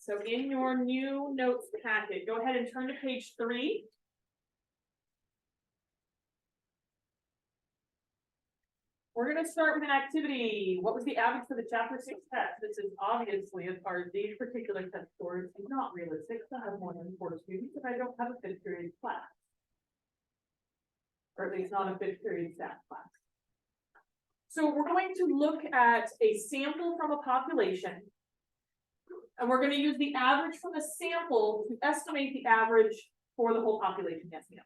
So in your new notes packet, go ahead and turn to page 3. We're gonna start with an activity. What was the average for the chapter 6 test? This is obviously, as far as these particular test scores, not realistic to have more than 4 students if I don't have a 5th period class. Or at least not a 5th period stat class. So we're going to look at a sample from a population. And we're gonna use the average from a sample to estimate the average for the whole population. Yes, ma'am.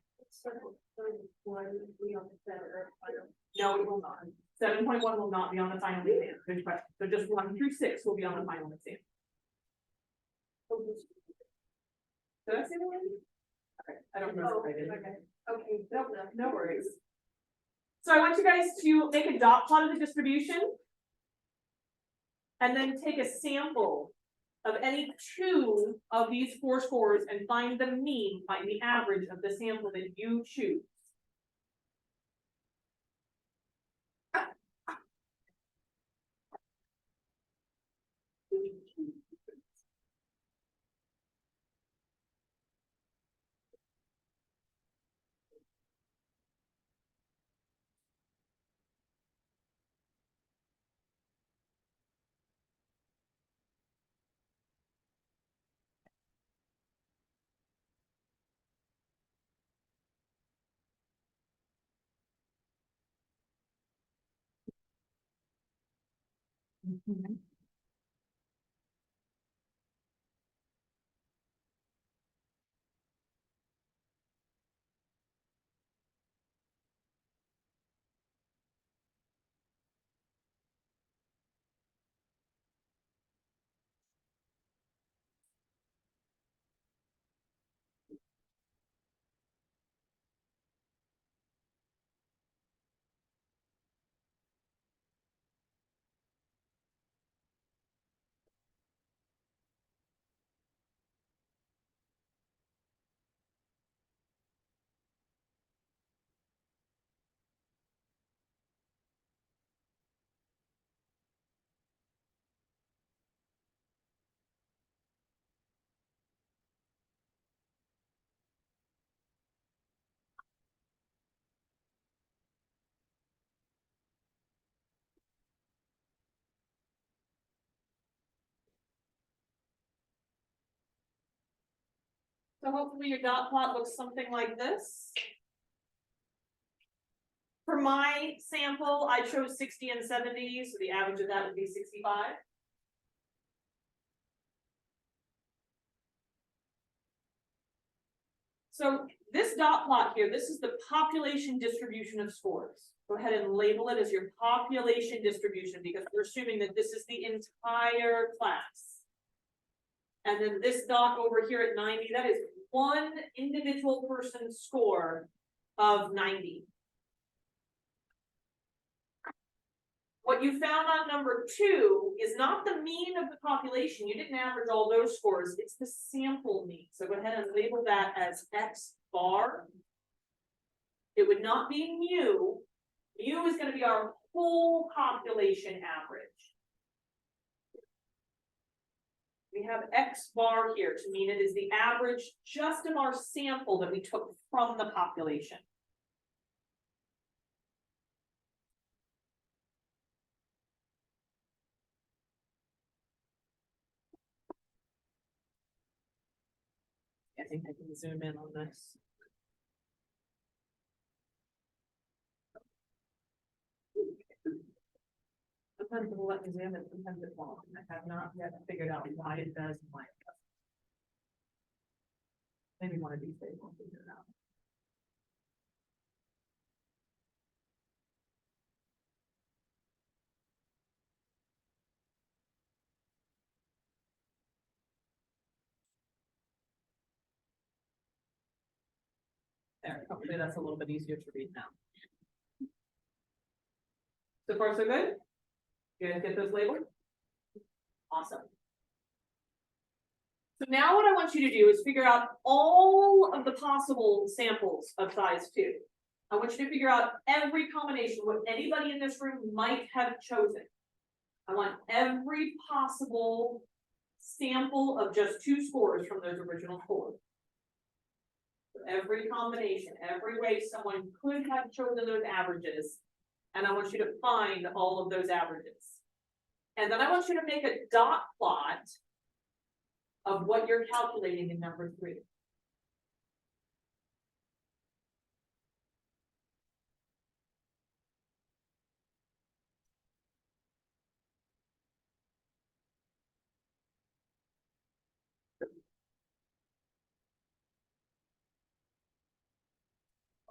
No, it will not. 7.1 will not be on the final exam. Good question. So just 1 through 6 will be on the final exam. Did I say the one? Okay, I don't know. Okay, no worries. So I want you guys to make a dot plot of the distribution. And then take a sample of any 2 of these 4 scores and find the mean, find the average of the sample that you choose. So hopefully your dot plot looks something like this. For my sample, I chose 60 and 70, so the average of that would be 65. So this dot plot here, this is the population distribution of scores. Go ahead and label it as your population distribution because we're assuming that this is the entire class. And then this dot over here at 90, that is one individual person's score of 90. What you found on number 2 is not the mean of the population. You didn't average all those scores. It's the sample mean. So go ahead and label that as X bar. It would not be mu. Mu is going to be our whole population average. We have X bar here to mean it is the average just of our sample that we took from the population. I think I can zoom in on this. Sometimes it will let me zoom in, sometimes it won't. I have not yet figured out why it does and why it doesn't. Maybe one of these days we'll figure it out. There, hopefully that's a little bit easier to read now. So far, so good? You guys get those labeled? Awesome. So now what I want you to do is figure out all of the possible samples of size 2. I want you to figure out every combination, what anybody in this room might have chosen. I want every possible sample of just 2 scores from those original 4. So every combination, every way someone could have chosen those averages, and I want you to find all of those averages. And then I want you to make a dot plot of what you're calculating in number 3.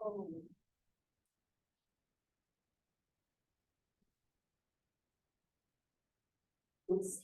Oh. Oops.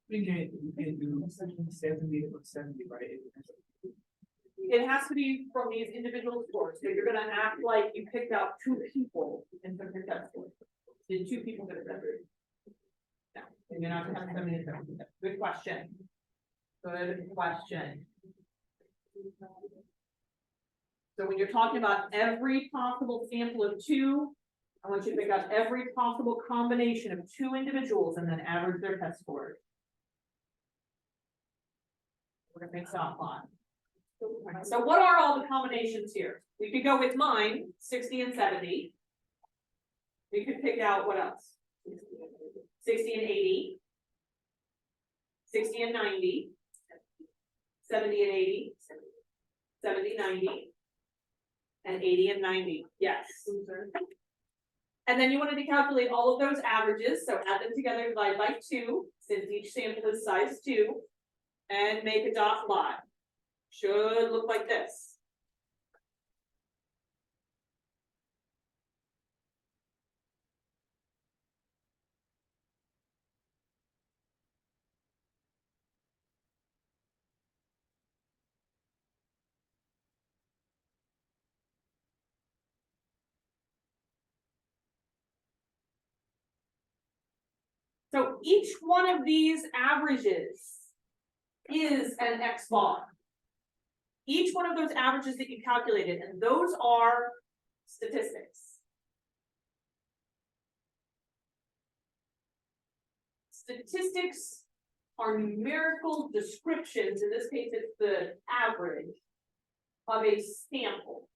We can do 70 or 70, right? It has to be from these individual scores, so you're gonna act like you picked out 2 people and took your test score. Did 2 people get a better? No, and you're not gonna have 70 and 70. Good question. Good question. So when you're talking about every possible sample of 2, I want you to pick out every possible combination of 2 individuals and then average their test scores. We're gonna make dot plot. So what are all the combinations here? We could go with mine, 60 and 70. We could pick out what else? 60 and 80. 60 and 90. 70 and 80. 70, 90. And 80 and 90, yes. And then you wanted to calculate all of those averages, so add them together, divide by 2, since each sample is size 2, and make a dot plot. Should look like this. So each one of these averages is an X bar. Each one of those averages that you calculated, and those are statistics. Statistics are numerical descriptions, in this case it's the average, of a sample.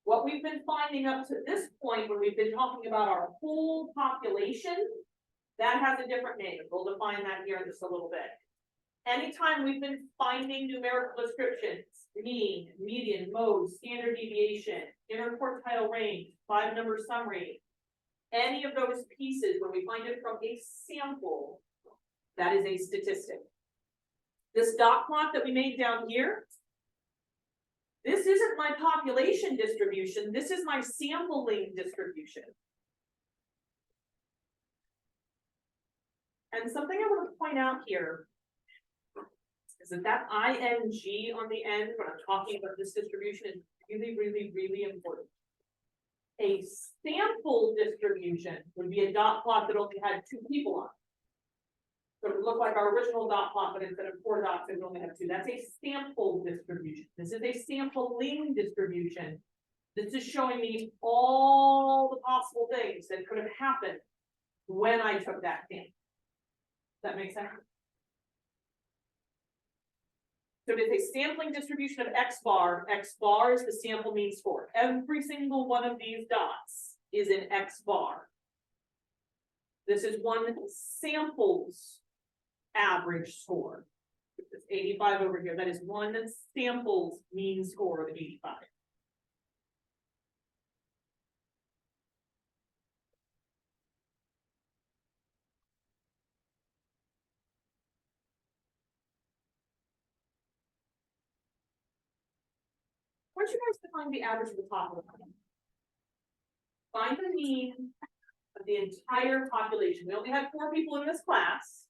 What we've been finding up to this point, when we've been talking about our whole population, that has a different name. We'll define that here in just a little bit. Anytime we've been finding numerical descriptions, mean, median, mode, standard deviation, interquartile range, 5-number summary, any of those pieces, when we find it from a sample, that is a statistic. This dot plot that we made down here, this isn't my population distribution, this is my sampling distribution. And something I want to point out here is that ing on the end, when I'm talking about this distribution, is really, really, really important. A sample distribution would be a dot plot that only had 2 people on it. So it would look like our original dot plot, but instead of 4 dots, it would only have 2. That's a sample distribution. This is a sampling distribution. This is showing me all the possible things that could have happened when I took that sample. Does that make sense? So it is a sampling distribution of X bar is the sample mean score. Every single one of these dots is an X bar. This is one sample's average score. It's 85 over here. That is one sample's mean score of 85. I want you guys to find the average of the top of the line. Find the mean of the entire population. We only had 4 people in this class.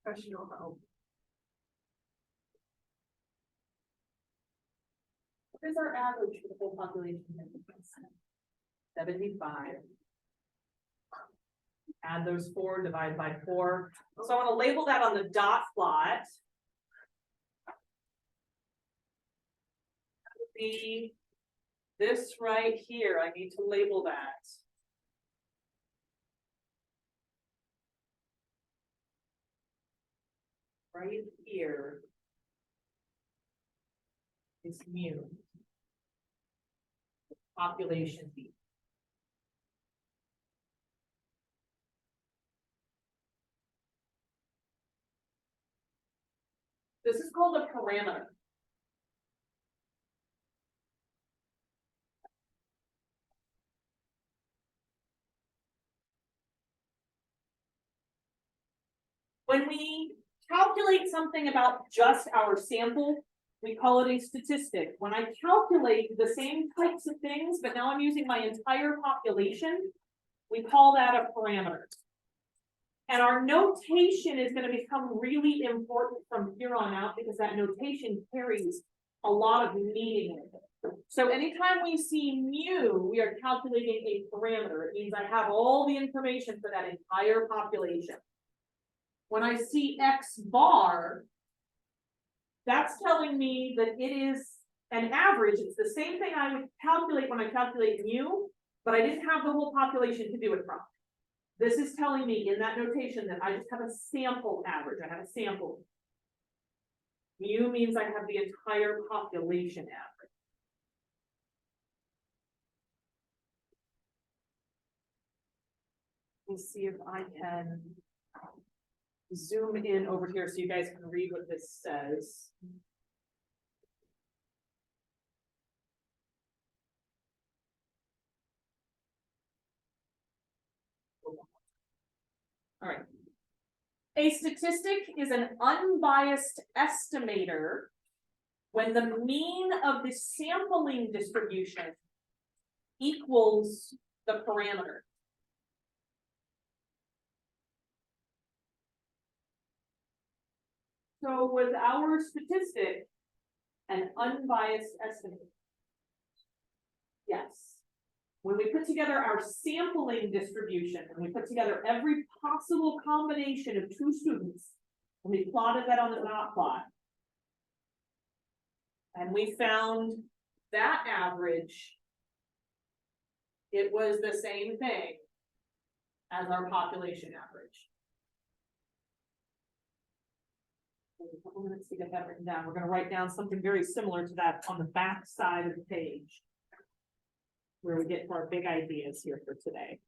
Professional help. What is our average for the whole population? 75. Add those 4, divide by 4. So I want to label that on the dot plot. That would be this right here. I need to label that. Right here is mu. Population B. This is called a parameter. When we calculate something about just our sample, we call it a statistic. When I calculate the same types of things, but now I'm using my entire population, we call that a parameter. And our notation is going to become really important from here on out because that notation carries a lot of meaning in it. So anytime we see mu, we are calculating a parameter. It means I have all the information for that entire population. When I see X bar, that's telling me that it is an average. It's the same thing I would calculate when I calculate mu, but I didn't have the whole population to do it from. This is telling me in that notation that I just have a sample average. I have a sample. Mu means I have the entire population average. Let me see if I can zoom in over here so you guys can read what this says. All right. A statistic is an unbiased estimator when the mean of the sampling distribution equals the parameter. So was our statistic an unbiased estimate? Yes. When we put together our sampling distribution, and we put together every possible combination of 2 students, and we plotted that on the dot plot, and we found that average, it was the same thing as our population average. A couple minutes to get that written down. We're going to write down something very similar to that on the back side of the page, where we get to our big ideas here for today.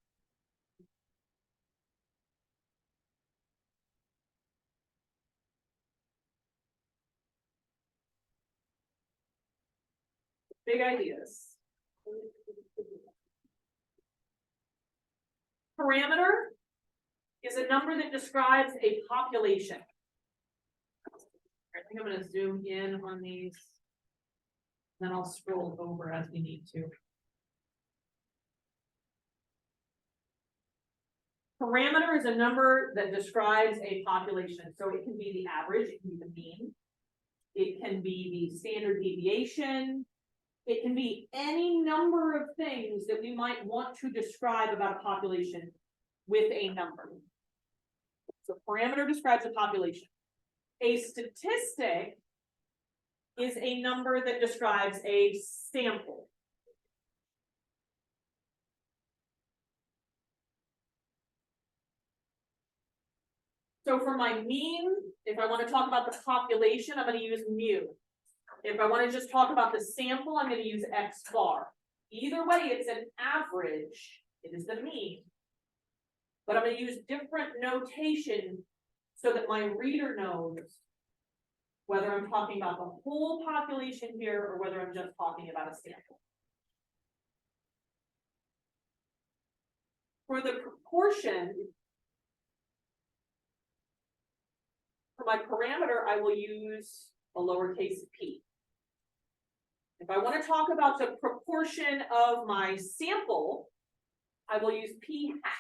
Big ideas. Parameter is a number that describes a population. I think I'm gonna zoom in on these. Then I'll scroll over as we need to. Parameter is a number that describes a population, so it can be the average, it can be the mean. It can be the standard deviation. It can be any number of things that we might want to describe about a population with a number. So parameter describes a population. A statistic is a number that describes a sample. So for my mean, if I want to talk about the population, I'm going to use mu. If I want to just talk about the sample, I'm going to use X bar. Either way, it's an average. It is the mean. But I'm going to use different notation so that my reader knows whether I'm talking about the whole population here or whether I'm just talking about a sample. For the proportion, for my parameter, I will use a lowercase p. If I want to talk about the proportion of my sample, I will use p hat.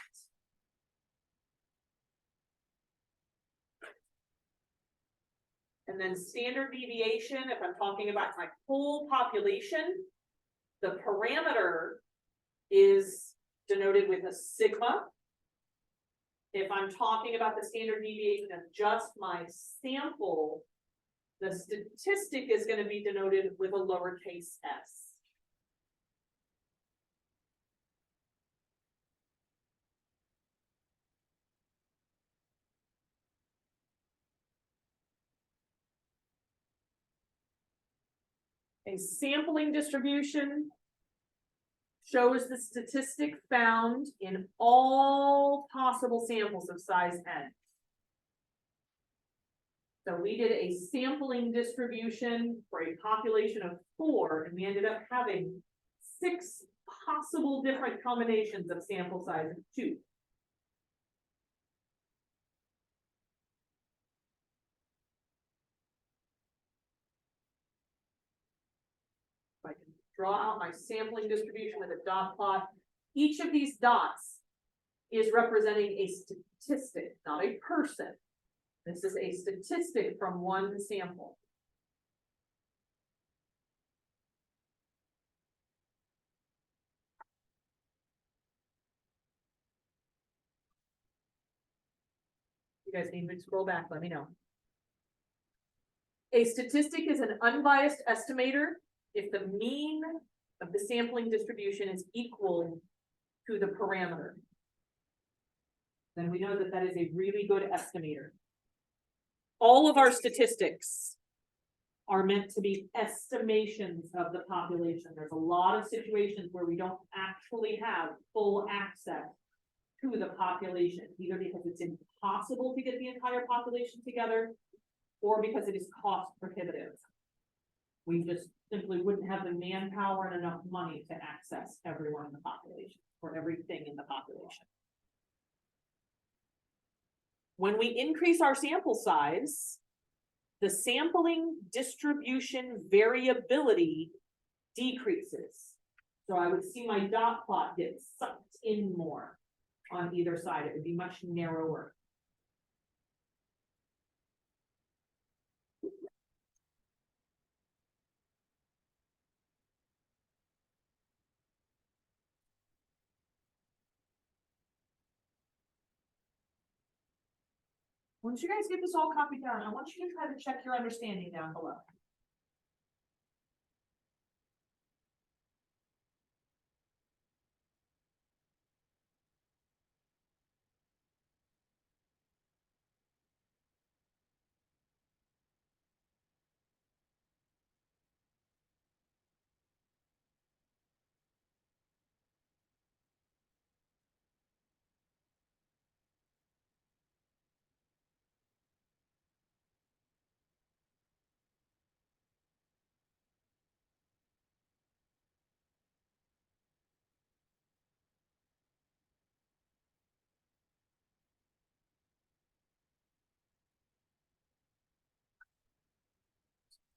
And then standard deviation, if I'm talking about my whole population, the parameter is denoted with a sigma. If I'm talking about the standard deviation of just my sample, the statistic is going to be denoted with a lowercase s. A sampling distribution shows the statistic found in all possible samples of size n. So we did a sampling distribution for a population of 4, and we ended up having 6 possible different combinations of sample size of 2. I can draw out my sampling distribution with a dot plot. Each of these dots is representing a statistic, not a person. This is a statistic from one sample. You guys need me to scroll back, let me know. A statistic is an unbiased estimator if the mean of the sampling distribution is equal to the parameter. Then we know that that is a really good estimator. All of our statistics are meant to be estimations of the population. There's a lot of situations where we don't actually have full access to the population, either because it's impossible to get the entire population together or because it is cost prohibitive. We just simply wouldn't have the manpower and enough money to access everyone in the population or everything in the population. When we increase our sample size, the sampling distribution variability decreases. So I would see my dot plot get sucked in more on either side. It would be much narrower. Once you guys get this all copied down, I want you to try to check your understanding down below.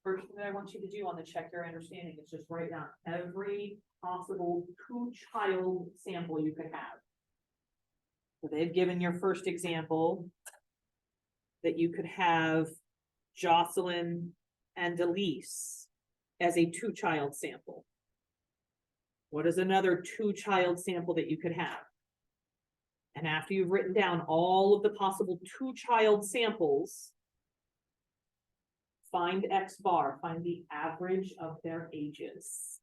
First thing that I want you to do on the check your understanding is just write down every possible two-child sample you could have. So they've given your first example that you could have Jocelyn and Elise as a two-child sample. What is another two-child sample that you could have? And after you've written down all of the possible two-child samples, find X bar, find the average of their ages.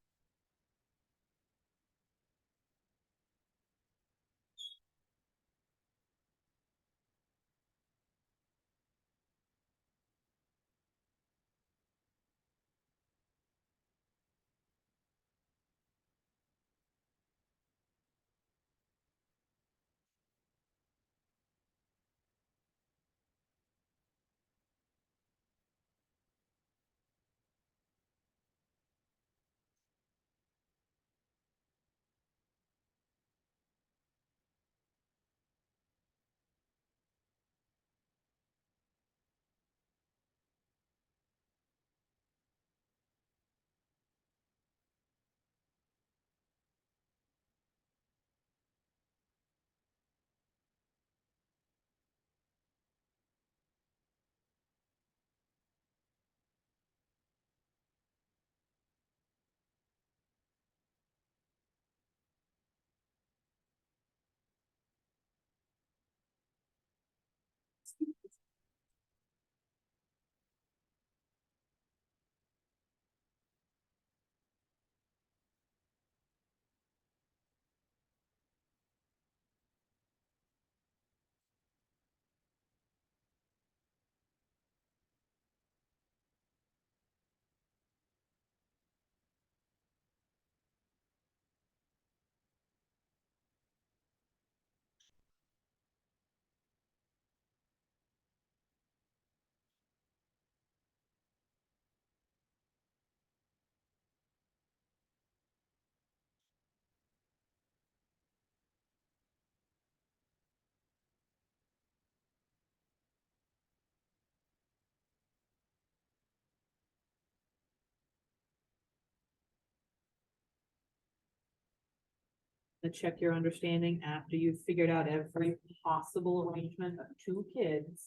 To check your understanding after you've figured out every possible arrangement of two kids.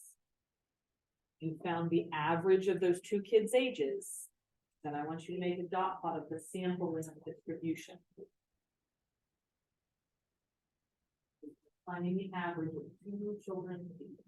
You found the average of those two kids' ages. Then I want you to make a dot plot of the sample and the distribution. Finding the average of two children's ages.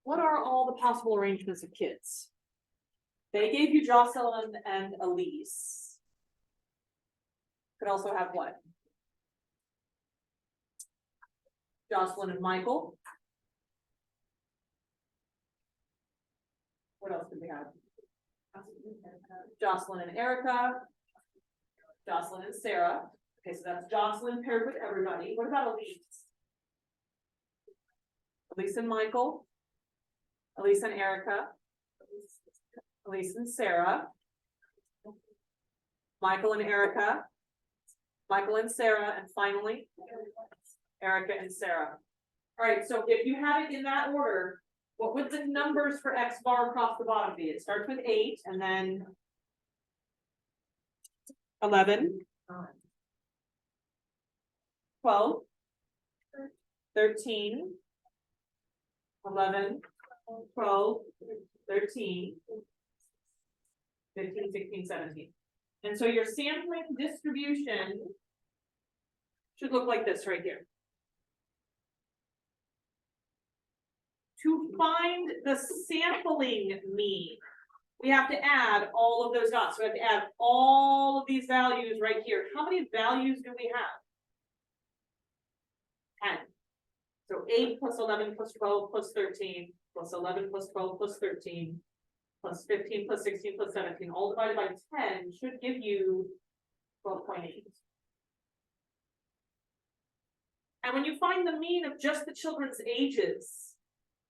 What are all the possible arrangements of kids? They gave you Jocelyn and Elise. Could also have what? Jocelyn and Michael. What else did we have? Jocelyn and Erica. Jocelyn and Sarah. Okay, so that's Jocelyn paired with everybody. What about Elise? Elise and Michael. Elise and Erica. Elise and Sarah. Michael and Erica. Michael and Sarah, and finally, Erica and Sarah. All right, so if you have it in that order, what would the numbers for X bar across the bottom be? It starts with 8 and then 11, 12, 13, 11, 12, 13, 15, 16, 17. And so your sampling distribution should look like this right here. To find the sampling mean, we have to add all of those dots. So we have to add all of these values right here. How many values do we have? 10. So 8 plus 11 plus 12 plus 13 plus 11 plus 12 plus 13 plus 15 plus 16 plus 17, all divided by 10 should give you 12.8. And when you find the mean of just the children's ages,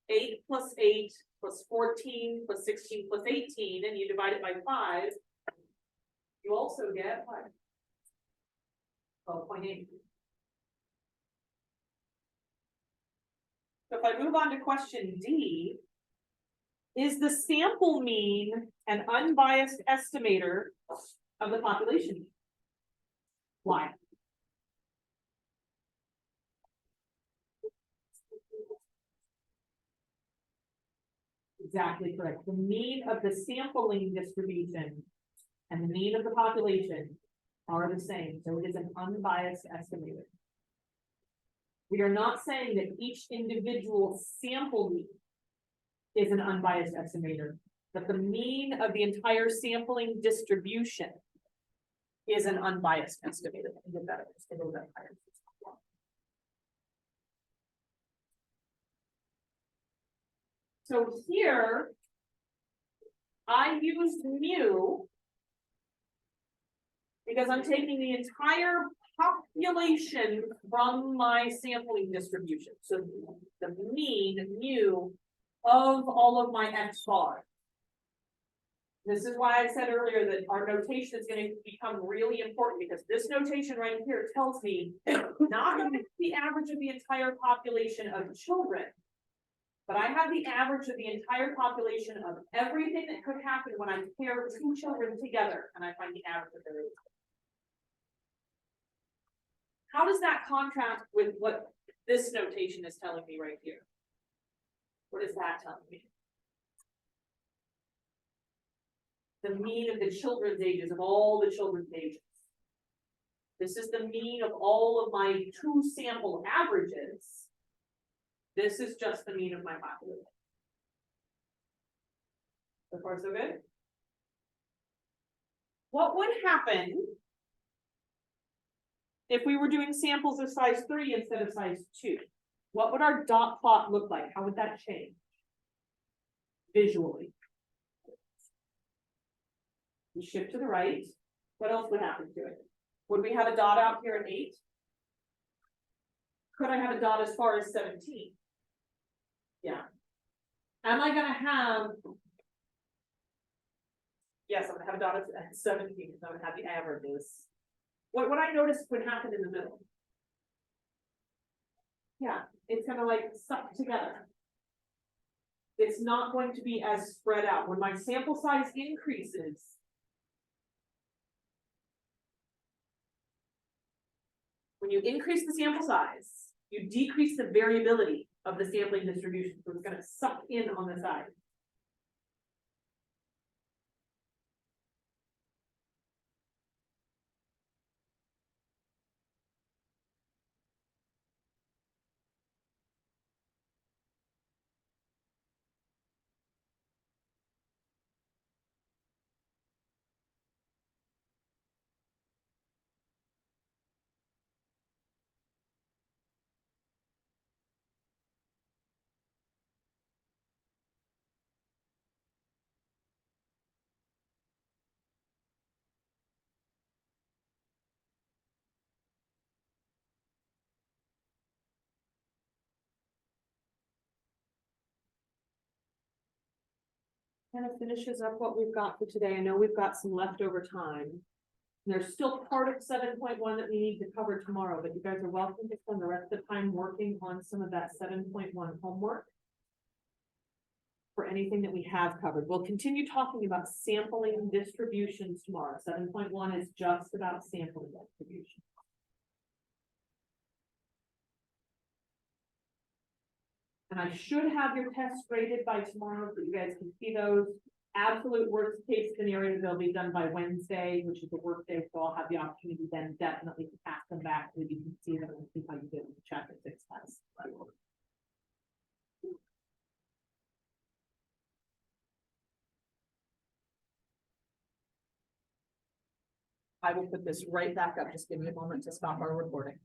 8 plus 8 plus 14 plus 16 plus 18, and you divide it by 5, you also get 12.8. So if I move on to question D, is the sample mean an unbiased estimator of the population? Why? Exactly correct. The mean of the sampling distribution and the mean of the population are the same, so it is an unbiased estimator. We are not saying that each individual sample mean is an unbiased estimator, but the mean of the entire sampling distribution is an unbiased estimator. I can get that a little bit higher. So here, I used mu because I'm taking the entire population from my sampling distribution. So the mean mu of all of my X bar. This is why I said earlier that our notation is going to become really important, because this notation right here tells me not only the average of the entire population of children, but I have the average of the entire population of everything that could happen when I pair two children together and I find the average of their age. How does that contrast with what this notation is telling me right here? What is that telling me? The mean of the children's ages, of all the children's ages. This is the mean of all of my two sample averages. This is just the mean of my population. So far, so good. What would happen if we were doing samples of size 3 instead of size 2? What would our dot plot look like? How would that change visually? We shift to the right. What else would happen to it? Would we have a dot out here at 8? Could I have a dot as far as 17? Yeah. Am I going to have Yes, I'm gonna have a dot at 17, because I'm gonna have the averages. What I noticed would happen in the middle. Yeah, it's gonna like suck together. It's not going to be as spread out. When my sample size increases. When you increase the sample size, you decrease the variability of the sampling distribution, so it's gonna suck in on the side. Kind of finishes up what we've got for today. I know we've got some leftover time. There's still part of 7.1 that we need to cover tomorrow, but you guys are welcome to spend the rest of the time working on some of that 7.1 homework. For anything that we have covered. We'll continue talking about sampling distributions tomorrow. 7.1 is just about sampling distribution. And I should have your tests graded by tomorrow, so you guys can see those. Absolute worst case scenario, they'll be done by Wednesday, which is a work day, so I'll have the opportunity then definitely to pass them back so you can see them and see how you did in the chapter 6 test. I will put this right back up. Just give me a moment to stop our recording.